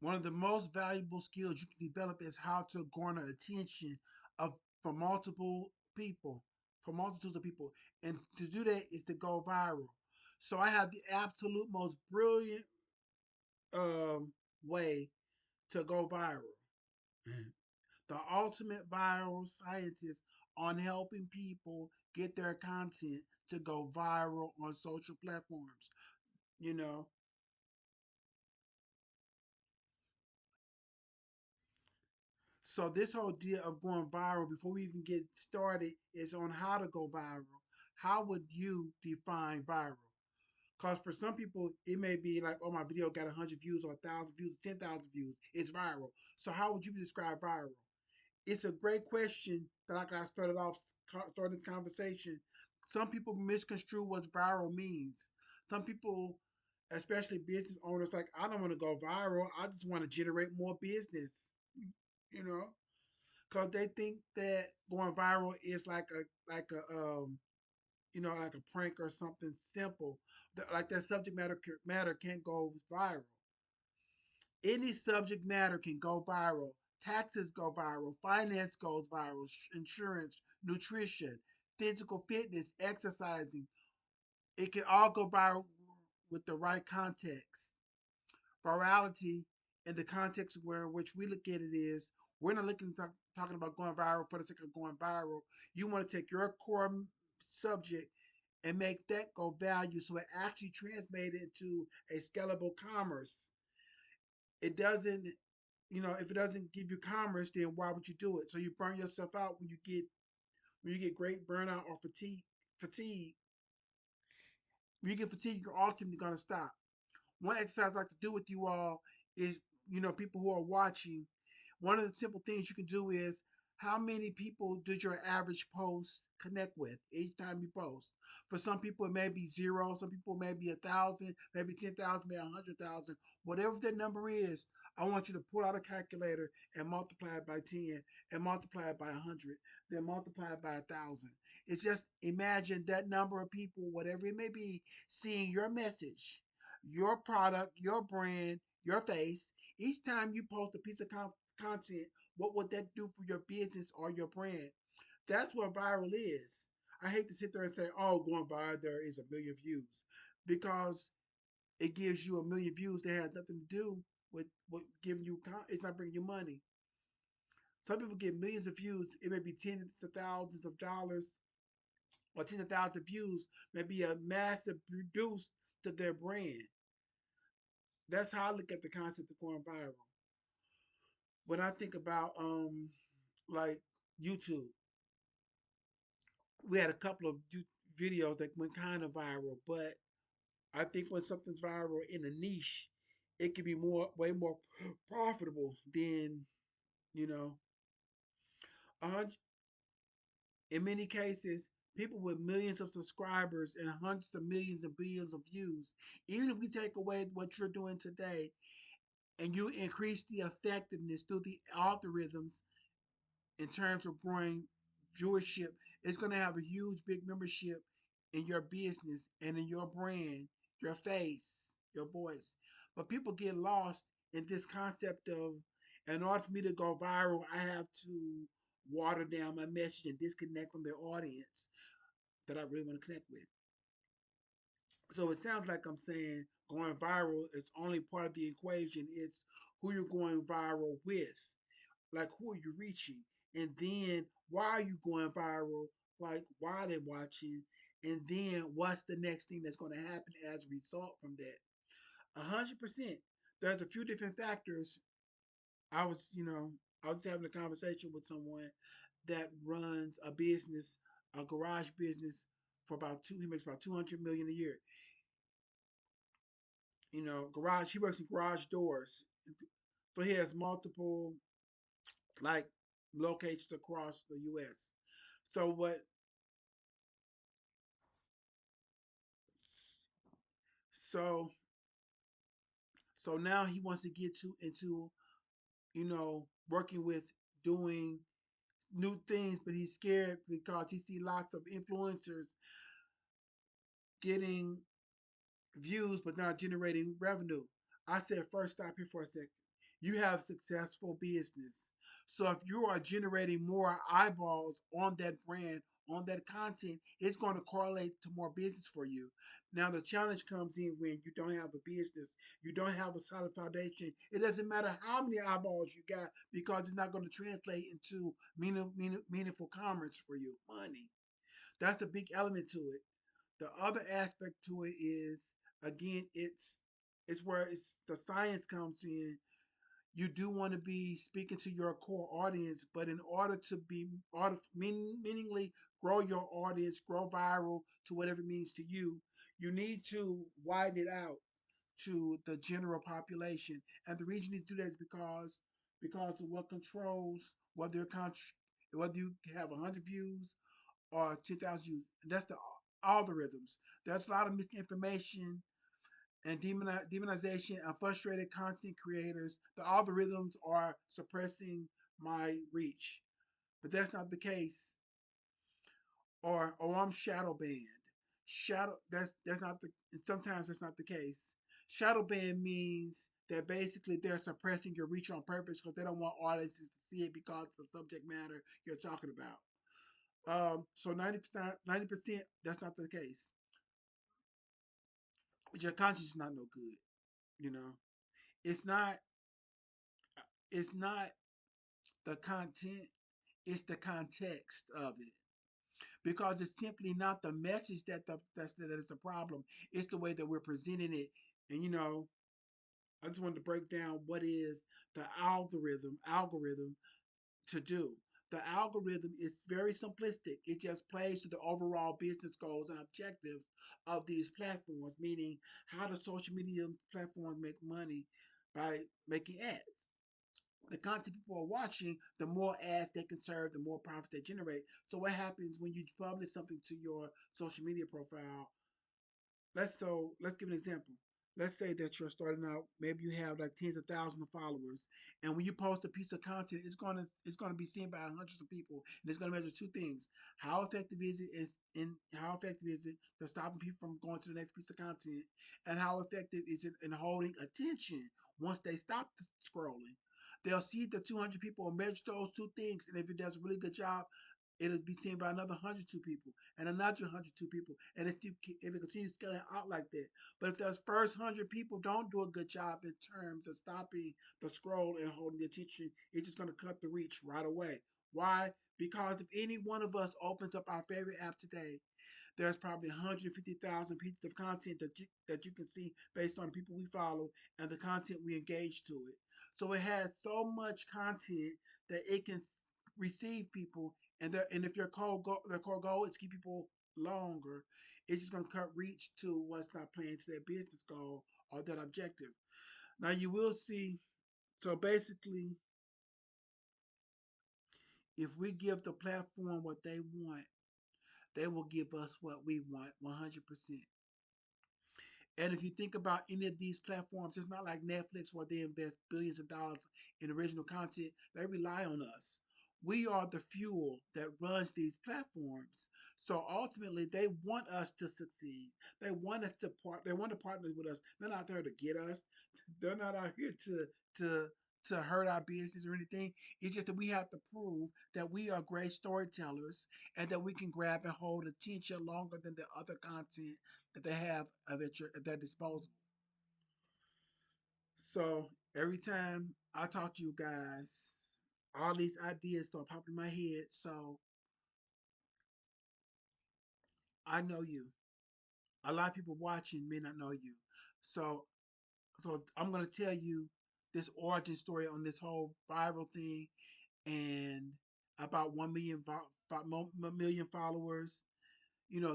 One of the most valuable skills you can develop is how to garner attention of from multiple people, from multitudes of people. And to do that is to go viral. So I have the absolute most brilliant way to go viral. The ultimate viral scientist on helping people get their content to go viral on social platforms. You know, so this whole deal of going viral before we even get started is on how to go viral. How would you define viral? Because for some people, it may be like, oh, my video got 100 views or 1,000 views, 10,000 views. It's viral. So how would you describe viral? It's a great question that I got started this conversation. Some people misconstrue what viral means. Some people, especially business owners, like, I don't want to go viral. I just want to generate more business. You know, because they think that going viral is like a prank or something simple. Like that subject matter can't go viral. Any subject matter can go viral. Taxes go viral. Finance goes viral. Insurance, nutrition, physical fitness, exercising. It can all go viral with the right context. Virality in the context where which we look at it is we're not talking about going viral for the sake of going viral. You want to take your core subject and make that go value so it actually translated into a scalable commerce. It doesn't, if it doesn't give you commerce, then why would you do it? So you burn yourself out when you get great burnout or fatigue. When you get fatigued, you're ultimately gonna stop. One exercise I like to do with you all is, people who are watching, one of the simple things you can do is how many people does your average post connect with each time you post? For some people, it may be zero. Some people may be 1,000, maybe 10,000, maybe 100,000. Whatever that number is, I want you to pull out a calculator and multiply it by 10, and multiply it by 100, then multiply it by 1,000. It's just imagine that number of people, whatever it may be, seeing your message, your product, your brand, your face. Each time you post a piece of content, what would that do for your business or your brand? That's what viral is. I hate to sit there and say, oh, going viral, there is a million views. Because it gives you a million views that has nothing to do with giving you, it's not bringing you money. Some people get millions of views. It may be tens of thousands of dollars or tens of thousands of views, may be a massive boost to their brand. That's how I look at the concept of going viral. When I think about like YouTube, we had a couple of videos that went kind of viral, but I think when something's viral in a niche, it can be way more profitable than you know. A hundred, in many cases, people with millions of subscribers and hundreds of millions and billions of views. Even if we take away what you're doing today, and you increase the effectiveness through the algorithms in terms of growing viewership, it's going to have a huge big membership in your business and in your brand, your face, your voice. But people get lost in this concept of, in order for me to go viral, I have to water down my message and disconnect from their audience that I really want to connect with. So it sounds like I'm saying going viral is only part of the equation. It's who you're going viral with, like who are you reaching, and then why are you going viral, like why are they watching, and then what's the next thing that's going to happen as a result from that. 100%. There's a few different factors. I was, I was having a conversation with someone that runs a business, a garage business for about two. He makes about 200 million a year. Garage. He works in garage doors. So he has multiple like locations across the U.S. So what? So so now he wants to get to into working with doing new things, but he's scared because he see lots of influencers getting views but not generating revenue. I said first stop here for a second. you have successful business. So if you are generating more eyeballs on that brand, on that content, it's going to correlate to more business for you. Now the challenge comes in when you don't have a business, you don't have a solid foundation. It doesn't matter how many eyeballs you got because it's not going to translate into meaningful commerce for you, money. That's a big element to it. The other aspect to it is, again, it's where it's the science comes in. You do want to be speaking to your core audience, but in order to meaningly grow your audience, grow viral to whatever it means to you, you need to widen it out to the general population. And the reason you do that is because of what controls whether you have 100 views or 2,000 views. And that's the algorithms. There's a lot of misinformation and demonization of frustrated content creators. The algorithms are suppressing my reach, but that's not the case. Or I'm shadow banned. That's not the. Sometimes that's not the case. Shadow ban means that basically they're suppressing your reach on purpose because they don't want audiences to see it because of the subject matter you're talking about. So 90%, that's not the case. Your conscience is not no good. You know, it's not. It's not the content. It's the context of it because it's simply not the message that is a problem. It's the way that we're presenting it. And I just wanted to break down what is the algorithm to do. The algorithm is very simplistic. It just plays to the overall business goals and objectives of these platforms, meaning how the social media platforms make money by making ads. The content people are watching, the more ads they can serve, the more profits they generate. So what happens when you publish something to your social media profile? Let's give an example. Let's say that you're starting out, maybe you have like tens of thousands of followers, and when you post a piece of content, it's gonna be seen by hundreds of people, and it's gonna measure two things: how effective is it is in how effective is it to stopping people from going to the next piece of content, and how effective is it in holding attention once they stop scrolling. They'll see the 200 people and measure those two things, and if it does a really good job, it'll be seen by another 102 people and another 102 people, and if it continues scaling out like that. But if those first 100 people don't do a good job in terms of stopping the scroll and holding the attention, it's just going to cut the reach right away. Why? Because if any one of us opens up our favorite app today, there's probably 150,000 pieces of content that you can see based on the people we follow and the content we engage to it. So it has so much content that it can receive people, and if their core goal is to keep people longer, it's just going to cut reach to what's not playing to their business goal or that objective. Now you will see. So basically, if we give the platform what they want, they will give us what we want 100%. And if you think about any of these platforms, it's not like Netflix where they invest billions of dollars in original content. They rely on us. We are the fuel that runs these platforms. So ultimately, they want us to succeed. They want us to They want to partner with us. They're not there to get us. They're not out here to to hurt our business or anything. It's just that we have to prove that we are great storytellers and that we can grab and hold attention longer than the other content that they have at their disposal. So every time I talk to you guys, all these ideas start popping in my head. So I know you. A lot of people watching may not know you. So I'm gonna tell you this origin story on this whole viral thing and about 1 million followers.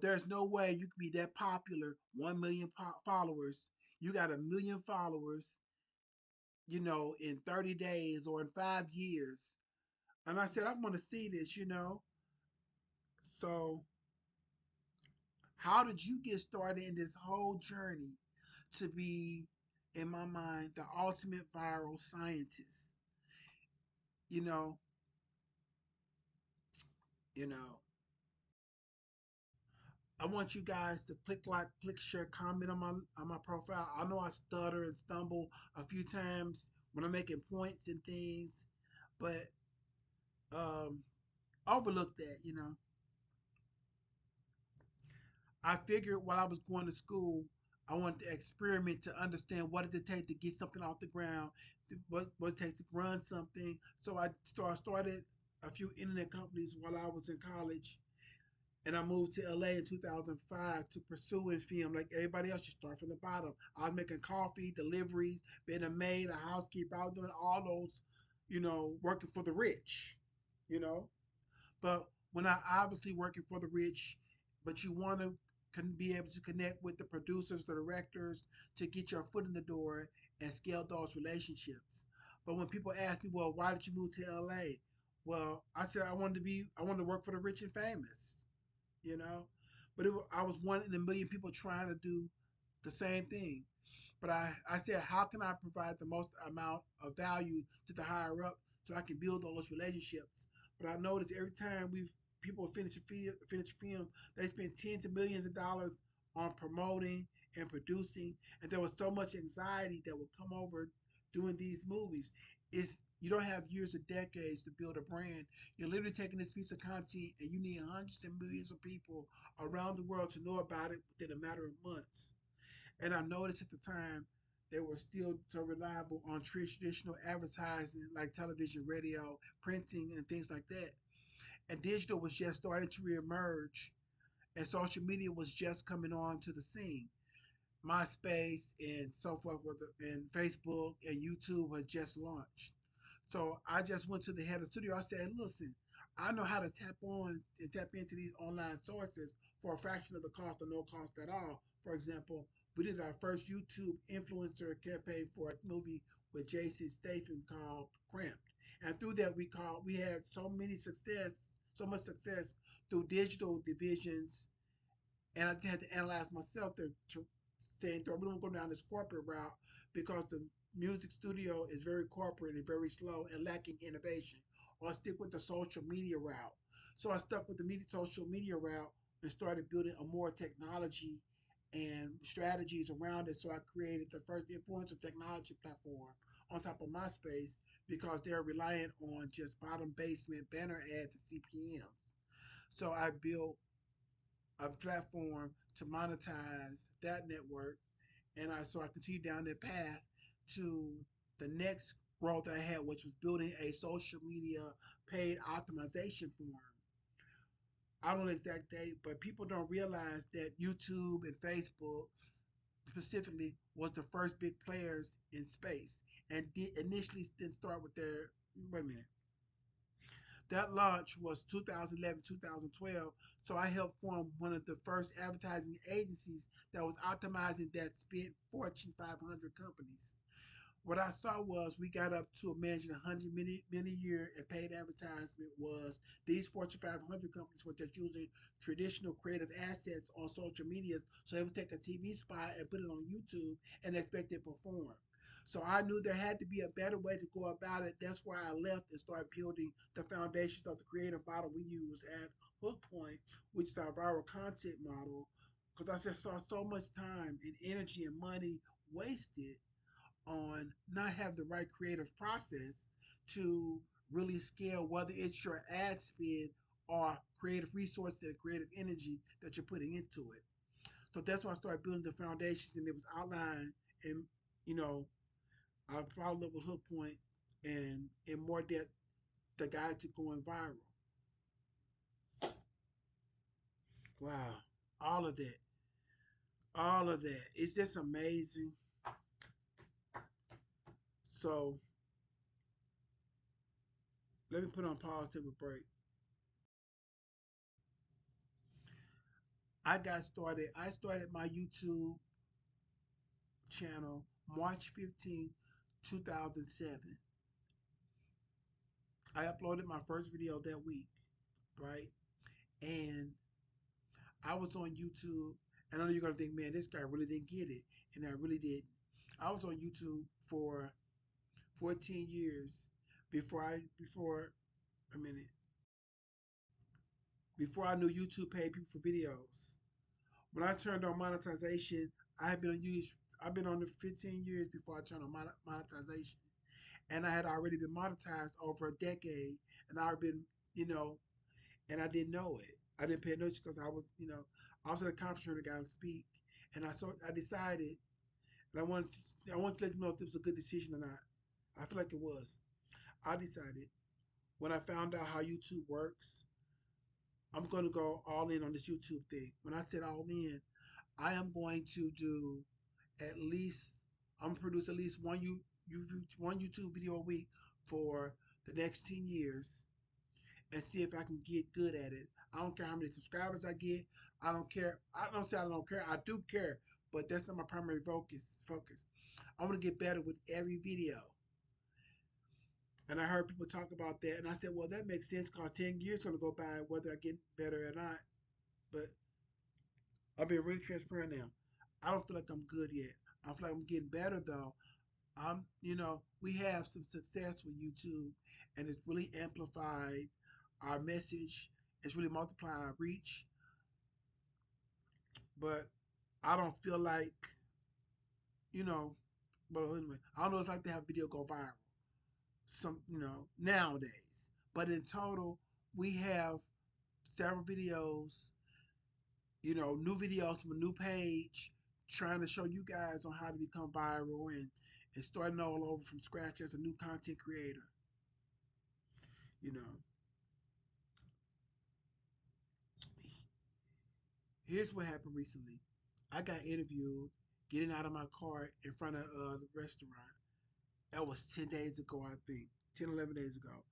There's no way you could be that popular. 1 million followers. You got 1 million followers, in 30 days or in 5 years. And I said, I want to see this. So, how did you get started in this whole journey to be, in my mind, the ultimate viral scientist? You know, you know. I want you guys to click like, click share, comment on my profile. I know I stutter and stumble a few times when I'm making points and things, but um, overlook that. I figured while I was going to school, I wanted to experiment to understand what does it take to get something off the ground, what it takes to run something. So I started a few internet companies while I was in college, and I moved to LA in 2005 to pursue in film like everybody else. You start from the bottom. I was making coffee, deliveries, being a maid, a housekeeper. I was doing all those, working for the rich, you know. But when I obviously working for the rich, but you want to can be able to connect with the producers, the directors to get your foot in the door and scale those relationships. But when people ask me, well, why did you move to LA? Well, I said I wanted to work for the rich and famous, you know. But I was one in a million people trying to do the same thing. But I said, how can I provide the most amount of value to the higher up so I can build those relationships? But I noticed every time people finish a film, they spend tens of millions of dollars on promoting and producing, and there was so much anxiety that would come over doing these movies. It's you don't have years or decades to build a brand. You're literally taking this piece of content, and you need hundreds and millions of people around the world to know about it within a matter of months. And I noticed at the time they were still so reliable on traditional advertising like television, radio, printing, and things like that. And digital was just starting to reemerge, and social media was just coming on to the scene. MySpace and so forth, and Facebook and YouTube had just launched. So I just went to the head of the studio. I said, listen, I know how to tap on and tap into these online sources for a fraction of the cost or no cost at all. For example, we did our first YouTube influencer campaign for a movie with Jason Statham called Cramped. And through that we had so much success through digital divisions, and I had to analyze myself to saying, do I really want to go down this corporate route because the music studio is very corporate and very slow and lacking innovation, or stick with the social media route? So I stuck with the social media route and started building a more technology and strategies around it. So I created the first influencer technology platform on top of MySpace because they're reliant on just bottom basement banner ads and CPMs. So I built a platform to monetize that network, and I continued down that path to the next growth that I had, which was building a social media paid optimization firm. I don't know the exact date, but people don't realize that YouTube and Facebook specifically was the first big players in space, and did initially didn't start with their wait a minute. That launch was 2011, 2012. So I helped form one of the first advertising agencies that was optimizing that spent Fortune 500 companies. What I saw was we got up to managing 100 million a year, and paid advertisement was these Fortune 500 companies were just using traditional creative assets on social media. So they would take a TV spot and put it on YouTube and expect it to perform. So I knew there had to be a better way to go about it. That's why I left and started building the foundations of the creative model we use at Hook Point, which is our viral content model. Because I just saw so much time and energy and money wasted on not have the right creative process to really scale, whether it's your ad spend or creative resources and creative energy that you're putting into it. So that's why I started building the foundations, and it was outlined in, you know, our follow up with Hook Point, and in more depth, the guide to going viral. Wow, all of that, all of that. It's just amazing. So let me put on pause, take a break. I started my YouTube channel March 15th, 2007. I uploaded my first video that week, right? And I was on YouTube, and I know you're gonna think, man, this guy really didn't get it, and I really did. I was on YouTube for 14 years before a minute before I knew YouTube paid people for videos. When I turned on monetization, I had been on use. I've been on it 15 years before I turned on monetization. and I had already been monetized over a decade, and I've been, you know, and I didn't know it. I didn't pay attention because I was, I was at a conference hearing a guy speak, and I decided, and I wanted to let you know if it was a good decision or not. I feel like it was. I decided when I found out how YouTube works, I'm going to go all in on this YouTube thing. When I said all in, I am going to do at least, I'm gonna produce at least one YouTube video a week for the next 10 years and see if I can get good at it. I don't care how many subscribers I get. I don't care. I don't say I don't care. I do care, but that's not my primary focus. I want to get better with every video. And I heard people talk about that, and I said, well, that makes sense because 10 years going to go by whether I get better or not. But I'll be really transparent now. I don't feel like I'm good yet. I feel like I'm getting better though. We have some success with YouTube, and it's really amplified our message. It's really multiplied our reach. But I don't feel like, you know, well, anyway, I don't know what it's like to have video go viral. Nowadays. But in total, we have several videos, new videos from a new page trying to show you guys on how to become viral and starting all over from scratch as a new content creator. You know, here's what happened recently. I got interviewed getting out of my car in front of the restaurant. That was 10 days ago, I think. 10, 11 days ago.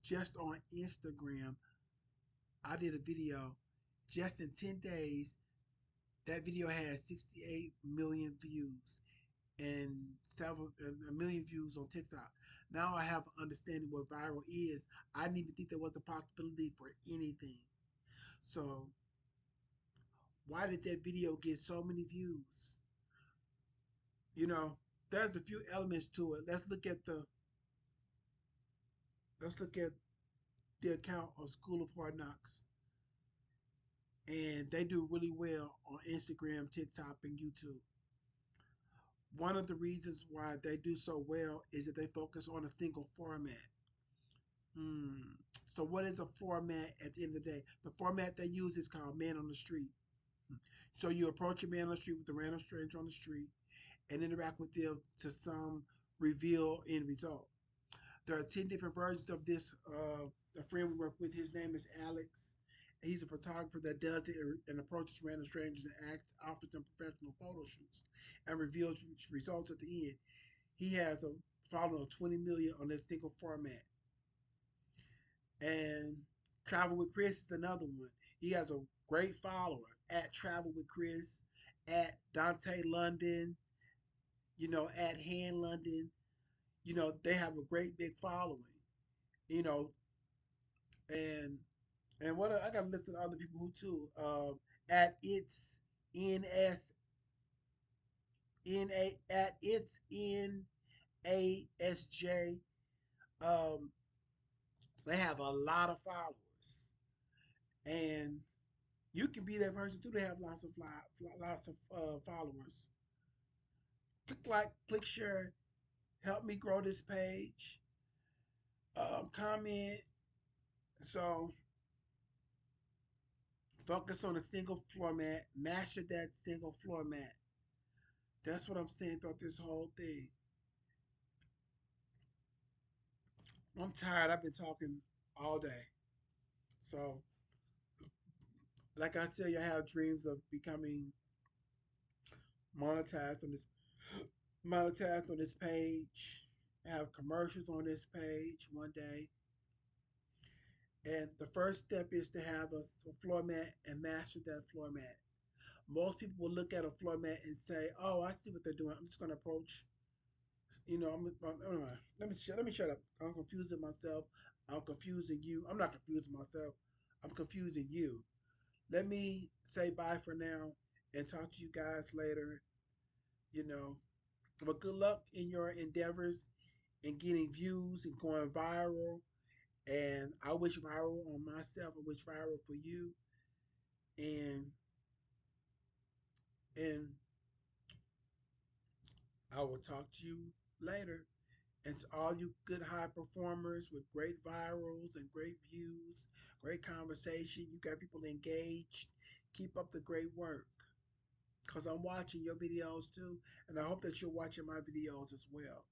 Just on Instagram, I did a video. Just in 10 days, that video had 68 million views and several a million views on TikTok. Now I have an understanding what viral is. I didn't even think there was a possibility for anything. So why did that video get so many views? You know, there's a few elements to it. Let's look at the account of School of Hard Knocks. And they do really well on Instagram, TikTok, and YouTube. One of the reasons why they do so well is that they focus on a single format. Hmm. So what is a format at the end of the day? The format they use is called Man on the Street. So you approach a man on the street with a random stranger on the street and interact with them to some reveal end result. There are 10 different versions of this. A friend we work with, his name is Alex. He's a photographer that does it and approaches random strangers and offers them professional photo shoots and reveals results at the end. He has a following of 20 million on this single format. And Travel with Chris is another one. He has a great follower at Travel with Chris, at Dante London, at Han London. They have a great big following. You know, and what I got a list of other people who too. At it's NS NA at it's NASJ. Um, they have a lot of followers, and you can be that person too. They have lots of followers. Click like, click share, help me grow this page. Comment. So focus on a single format. Master that single format. That's what I'm saying throughout this whole thing. I'm tired. I've been talking all day. So, like I tell you, I have dreams of becoming monetized on this monetized on this page. Have commercials on this page one day. And the first step is to have a floor mat and master that floor mat. Most people will look at a floor mat and say, "Oh, I see what they're doing. I'm just going to approach." Anyway, let me shut up. I'm confusing myself. I'm confusing you. I'm not confusing myself. I'm confusing you. Let me say bye for now and talk to you guys later. You know, but good luck in your endeavors in getting views and going viral. And I wish viral on myself. I wish viral for you. And and I will talk to you later. It's all you good high performers with great virals and great views, great conversation. You got people engaged. Keep up the great work because I'm watching your videos too, and I hope that you're watching my videos as well.